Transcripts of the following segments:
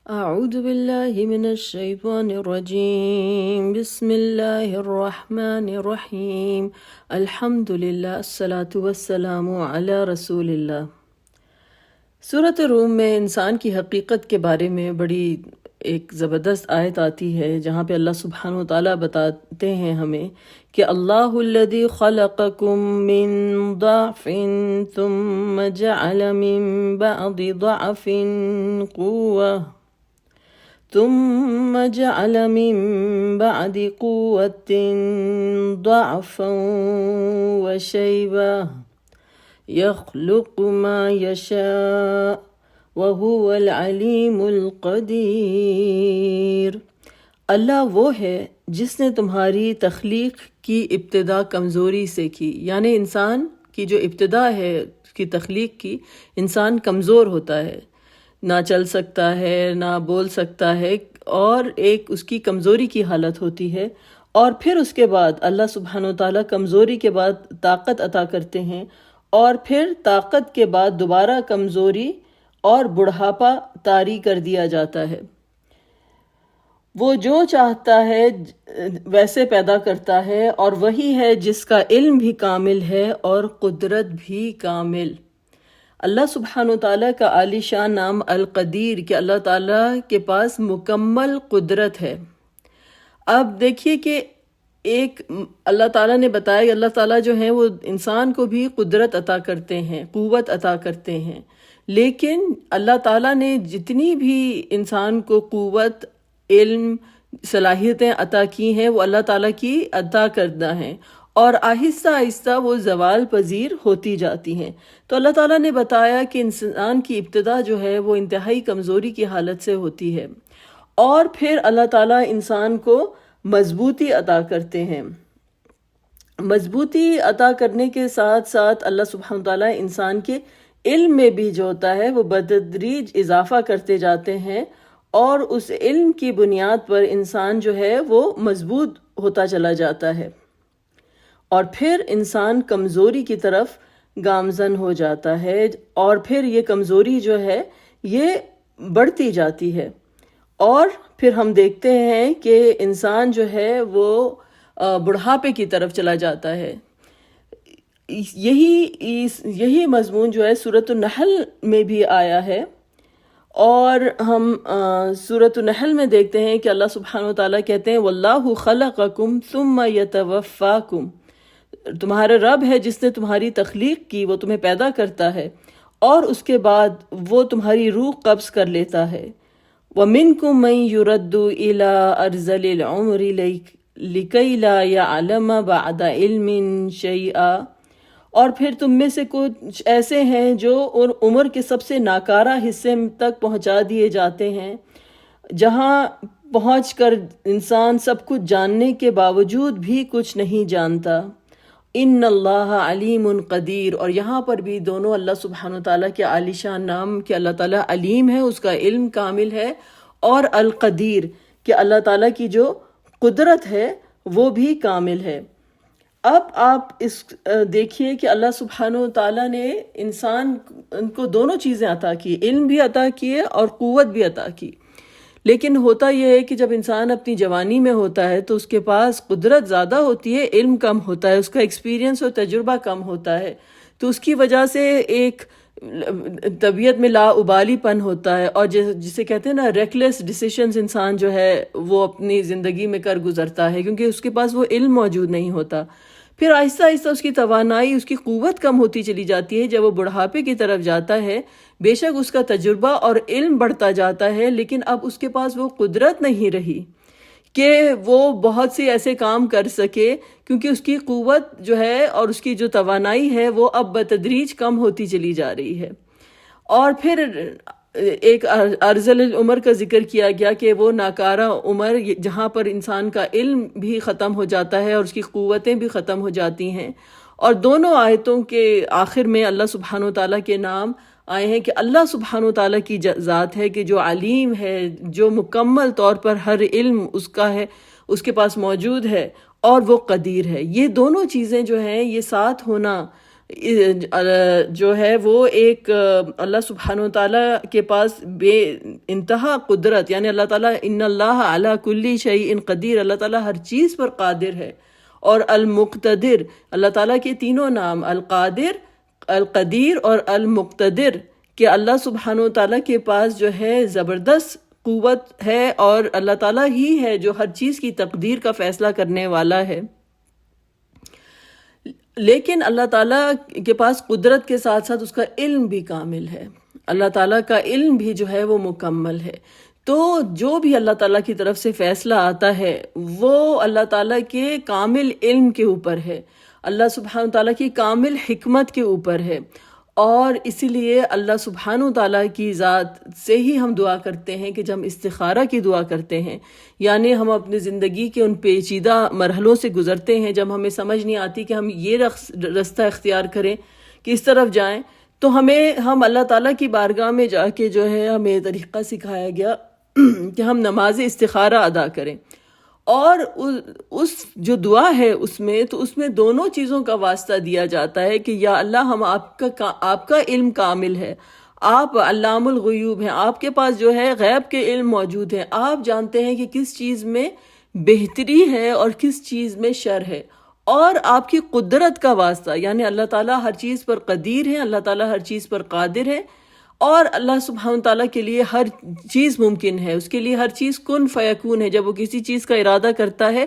أعوذ بالله من الشيطان الرجيم بسم الله الرحمن الرحيم الحمد للہ الصلاة والسلام علی رسول اللہ۔ سورۃ الروم میں انسان کی حقیقت کے بارے میں بڑی ایک زبردست آیت آتی ہے جہاں پہ اللہ سبحانہ وتعالیٰ بتاتے ہیں ہمیں کہ اللہ الذی خلقکم من ضعف ثم جعل من بعد ضعف قوة ثم جعل من بعد قوة ضعفا وشيبة يخلق ما يشاء وهو العليم القدير۔ اللہ وہ ہے جس نے تمہاری تخلیق کی ابتدا کمزوری سے کی، یعنی انسان کی جو ابتدا ہے اس کی تخلیق کی، انسان کمزور ہوتا ہے، نہ چل سکتا ہے، نہ بول سکتا ہے، اور ایک اس کی کمزوری کی حالت ہوتی ہے، اور پھر اس کے بعد اللہ سبحانہ وتعالیٰ کمزوری کے بعد طاقت عطا کرتے ہیں، اور پھر طاقت کے بعد دوبارہ کمزوری اور بڑھاپا طاری کر دیا جاتا ہے۔ وہ جو چاہتا ہے ویسے پیدا کرتا ہے، اور وہی ہے جس کا علم بھی کامل ہے اور قدرت بھی کامل۔ اللہ سبحانہ وتعالیٰ کا عالی شان نام القدیر کہ اللہ تعالیٰ کے پاس مکمل قدرت ہے۔ اب دیکھیے کہ ایک اللہ تعالیٰ نے بتایا کہ اللہ تعالیٰ جو ہیں وہ انسان کو بھی قدرت عطا کرتے ہیں، قوت عطا کرتے ہیں، لیکن اللہ تعالیٰ نے جتنی بھی انسان کو قوت، علم، صلاحیتیں عطا کی ہیں وہ اللہ تعالیٰ کی عطا کردہ ہیں، اور آہستہ آہستہ وہ زوال پذیر ہوتی جاتی ہیں۔ تو اللہ تعالیٰ نے بتایا کہ انسان کی ابتدا جو ہے وہ انتہائی کمزوری کی حالت سے ہوتی ہے، اور پھر اللہ تعالیٰ انسان کو مضبوطی عطا کرتے ہیں۔ مضبوطی عطا کرنے کے ساتھ ساتھ اللہ سبحانہ تعالیٰ انسان کے علم میں بھی جو ہوتا ہے وہ بتدریج اضافہ کرتے جاتے ہیں، اور اس علم کی بنیاد پر انسان جو ہے وہ مضبوط ہوتا چلا جاتا ہے، اور پھر انسان کمزوری کی طرف گامزن ہو جاتا ہے، اور پھر یہ کمزوری جو ہے یہ بڑھتی جاتی ہے، اور پھر ہم دیکھتے ہیں کہ انسان جو ہے وہ بڑھاپے کی طرف چلا جاتا ہے۔ یہی مضمون جو ہے سورۃ النحل میں بھی آیا ہے، اور ہم سورۃ النحل میں دیکھتے ہیں کہ اللہ سبحانہ وتعالیٰ کہتے ہیں وَاللَّهُ خَلَقَكُمْ ثُمَّ يَتَوَفَّاكُمْ، تمہارا رب ہے جس نے تمہاری تخلیق کی، وہ تمہیں پیدا کرتا ہے، اور اس کے بعد وہ تمہاری روح قبض کر لیتا ہے۔ وَمِنْكُمْ مَنْ يُرَدُّ إِلَىٰ أَرْذَلِ الْعُمُرِ لِكَيْ لَا يَعْلَمَ بَعْدَ عِلْمٍ شَيْئًا، اور پھر تم میں سے کچھ ایسے ہیں جو عمر کے سب سے ناکارہ حصے تک پہنچا دیے جاتے ہیں، جہاں پہنچ کر انسان سب کچھ جاننے کے باوجود بھی کچھ نہیں جانتا۔ ان اللہ علیم قدیر، اور یہاں پر بھی دونوں اللہ سبحانہ تعالیٰ کے عالی شان نام کہ اللہ تعالیٰ علیم ہے، اس کا علم کامل ہے، اور القدیر کہ اللہ تعالیٰ کی جو قدرت ہے وہ بھی کامل ہے۔ اب آپ اس دیکھیے کہ اللہ سبحانہ تعالیٰ نے انسان کو دونوں چیزیں عطا کی، علم بھی عطا کیے اور قوت بھی عطا کی، لیکن ہوتا یہ ہے کہ جب انسان اپنی جوانی میں ہوتا ہے تو اس کے پاس قدرت زیادہ ہوتی ہے، علم کم ہوتا ہے، اس کا ایکسپیرینس اور تجربہ کم ہوتا ہے، تو اس کی وجہ سے ایک طبیعت میں لاابالی پن ہوتا ہے، اور جسے کہتے ہیں نا ریکلیس ڈیسیشنز انسان جو ہے وہ اپنی زندگی میں کر گزرتا ہے، کیونکہ اس کے پاس وہ علم موجود نہیں ہوتا۔ پھر آہستہ آہستہ اس کی توانائی، اس کی قوت کم ہوتی چلی جاتی ہے۔ جب وہ بڑھاپے کی طرف جاتا ہے، بے شک اس کا تجربہ اور علم بڑھتا جاتا ہے، لیکن اب اس کے پاس وہ قدرت نہیں رہی کہ وہ بہت سے ایسے کام کر سکے، کیونکہ اس کی قوت جو ہے اور اس کی جو توانائی ہے وہ اب بتدریج کم ہوتی چلی جا رہی ہے۔ اور پھر ایک ارذل العمر کا ذکر کیا گیا کہ وہ ناکارہ عمر جہاں پر انسان کا علم بھی ختم ہو جاتا ہے اور اس کی قوتیں بھی ختم ہو جاتی ہیں، اور دونوں آیتوں کے آخر میں اللہ سبحانہ وتعالیٰ کے نام آئے ہیں کہ اللہ سبحانہ وتعالیٰ کی ذات ہے کہ جو علیم ہے، جو مکمل طور پر ہر علم اس کا ہے، اس کے پاس موجود ہے، اور وہ قدیر ہے۔ یہ دونوں چیزیں جو ہیں یہ ساتھ ہونا جو ہے وہ ایک اللہ سبحانہ و تعالیٰ کے پاس بے انتہا قدرت، یعنی اللہ تعالیٰ ان اللہ علی کل شیء قدیر، اللہ تعالیٰ ہر چیز پر قادر ہے، اور المقتدر، اللہ تعالیٰ کے تینوں نام القادر، القدیر اور المقتدر، کہ اللہ سبحانہ و تعالیٰ کے پاس جو ہے زبردست قوت ہے، اور اللہ تعالیٰ ہی ہے جو ہر چیز کی تقدیر کا فیصلہ کرنے والا ہے۔ لیکن اللہ تعالیٰ کے پاس قدرت کے ساتھ ساتھ اس کا علم بھی کامل ہے، اللہ تعالیٰ کا علم بھی جو ہے وہ مکمل ہے۔ تو جو بھی اللہ تعالیٰ کی طرف سے فیصلہ آتا ہے وہ اللہ تعالیٰ کے کامل علم کے اوپر ہے، اللہ سبحانہ تعالیٰ کی کامل حکمت کے اوپر ہے، اور اسی لیے اللہ سبحانہ تعالیٰ کی ذات سے ہی ہم دعا کرتے ہیں کہ جب ہم استخارہ کی دعا کرتے ہیں، یعنی ہم اپنی زندگی کے ان پیچیدہ مرحلوں سے گزرتے ہیں، جب ہمیں سمجھ نہیں آتی کہ ہم یہ رستہ اختیار کریں کہ اس طرف جائیں، تو ہم اللہ تعالیٰ کی بارگاہ میں جا کے جو ہے ہمیں طریقہ سکھایا گیا کہ ہم نماز استخارہ ادا کریں، اور اس جو دعا ہے اس میں دونوں چیزوں کا واسطہ دیا جاتا ہے کہ یا اللہ ہم آپ کا علم کامل ہے، آپ علام الغیوب ہیں، آپ کے پاس جو ہے غیب کے علم موجود ہیں، آپ جانتے ہیں کہ کس چیز میں بہتری ہے اور کس چیز میں شر ہے، اور آپ کی قدرت کا واسطہ، یعنی اللہ تعالیٰ ہر چیز پر قدیر ہے، اللہ تعالیٰ ہر چیز پر قادر ہے، اور اللہ سبحانہ تعالیٰ کے لیے ہر چیز ممکن ہے، اس کے لیے ہر چیز کن فیکون ہے، جب وہ کسی چیز کا ارادہ کرتا ہے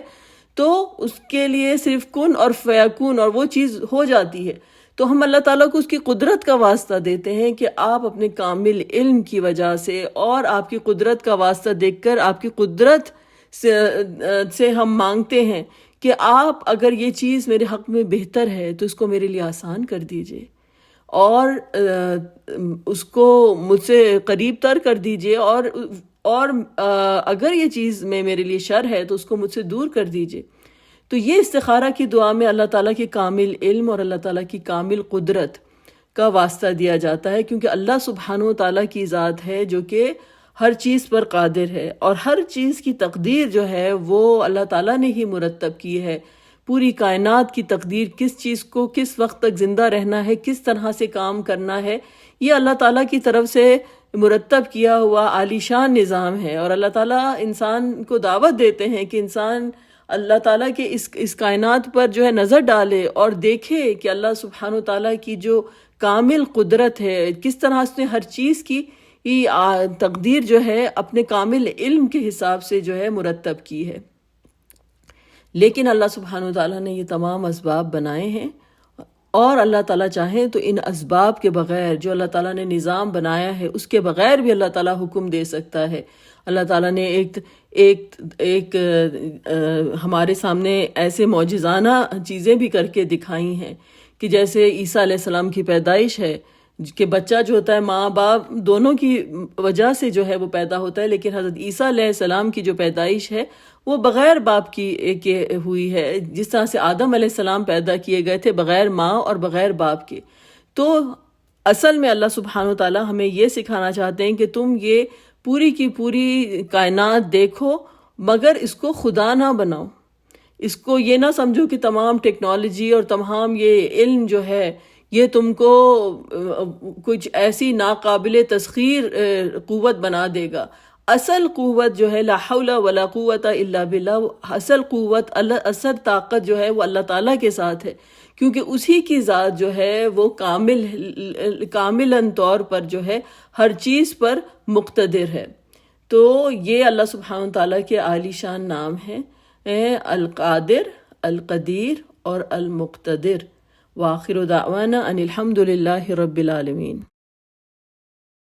تو اس کے لیے صرف کن اور فیکون، اور وہ چیز ہو جاتی ہے۔ تو ہم اللہ تعالیٰ کو اس کی قدرت کا واسطہ دیتے ہیں کہ آپ اپنے کامل علم کی وجہ سے اور آپ کی قدرت کا واسطہ دیکھ کر آپ کی قدرت سے ہم مانگتے ہیں کہ آپ اگر یہ چیز میرے حق میں بہتر ہے تو اس کو میرے لیے آسان کر دیجئے، اور اس کو مجھ سے قریب تر کر دیجئے، اور اگر یہ چیز میں میرے لیے شر ہے تو اس کو مجھ سے دور کر دیجئے۔ تو یہ استخارہ کی دعا میں اللہ تعالیٰ کے کامل علم اور اللہ تعالیٰ کی کامل قدرت کا واسطہ دیا جاتا ہے، کیونکہ اللہ سبحانہ و تعالیٰ کی ذات ہے جو کہ ہر چیز پر قادر ہے، اور ہر چیز کی تقدیر جو ہے وہ اللہ تعالیٰ نے ہی مرتب کی ہے۔ پوری کائنات کی تقدیر، کس چیز کو کس وقت تک زندہ رہنا ہے، کس طرح سے کام کرنا ہے، یہ اللہ تعالیٰ کی طرف سے مرتب کیا ہوا عالی شان نظام ہے، اور اللہ تعالیٰ انسان کو دعوت دیتے ہیں کہ انسان اللہ تعالیٰ کے اس کائنات پر جو ہے نظر ڈالے اور دیکھے کہ اللہ سبحانہ تعالیٰ کی جو کامل قدرت ہے، کس طرح اس نے ہر چیز کی تقدیر جو ہے اپنے کامل علم کے حساب سے جو ہے مرتب کی ہے۔ لیکن اللہ سبحانہ تعالیٰ نے یہ تمام اسباب بنائے ہیں، اور اللہ تعالیٰ چاہیں تو ان اسباب کے بغیر جو اللہ تعالیٰ نے نظام بنایا ہے اس کے بغیر بھی اللہ تعالیٰ حکم دے سکتا ہے۔ اللہ تعالیٰ نے ایک ہمارے سامنے ایسے معجزانہ چیزیں بھی کر کے دکھائی ہیں کہ جیسے عیسیٰ علیہ السلام کی پیدائش ہے، کہ بچہ جو ہوتا ہے ماں باپ دونوں کی وجہ سے جو ہے وہ پیدا ہوتا ہے، لیکن حضرت عیسیٰ علیہ السلام کی جو پیدائش ہے وہ بغیر باپ کی ہوئی ہے، جس طرح سے آدم علیہ السلام پیدا کیے گئے تھے بغیر ماں اور بغیر باپ کے۔ تو اصل میں اللہ سبحانہ تعالیٰ ہمیں یہ سکھانا چاہتے ہیں کہ تم یہ پوری کی پوری کائنات دیکھو، مگر اس کو خدا نہ بناؤ، اس کو یہ نہ سمجھو کہ تمام ٹیکنالوجی اور تمام یہ علم جو ہے یہ تم کو کچھ ایسی ناقابل تسخیر قوت بنا دے گا۔ اصل قوت جو ہے لا حول ولا قوت الا باللہ، اصل قوت اصل طاقت جو ہے وہ اللہ تعالیٰ کے ساتھ ہے، کیونکہ اسی کی ذات جو ہے وہ کاملاً طور پر جو ہے ہر چیز پر مقتدر ہے۔ تو یہ اللہ سبحانہ تعالیٰ کے عالی شان نام ہیں، القادر، القدیر اور المقتدر۔ وآخر دعوانا ان الحمد للہ رب العالمین۔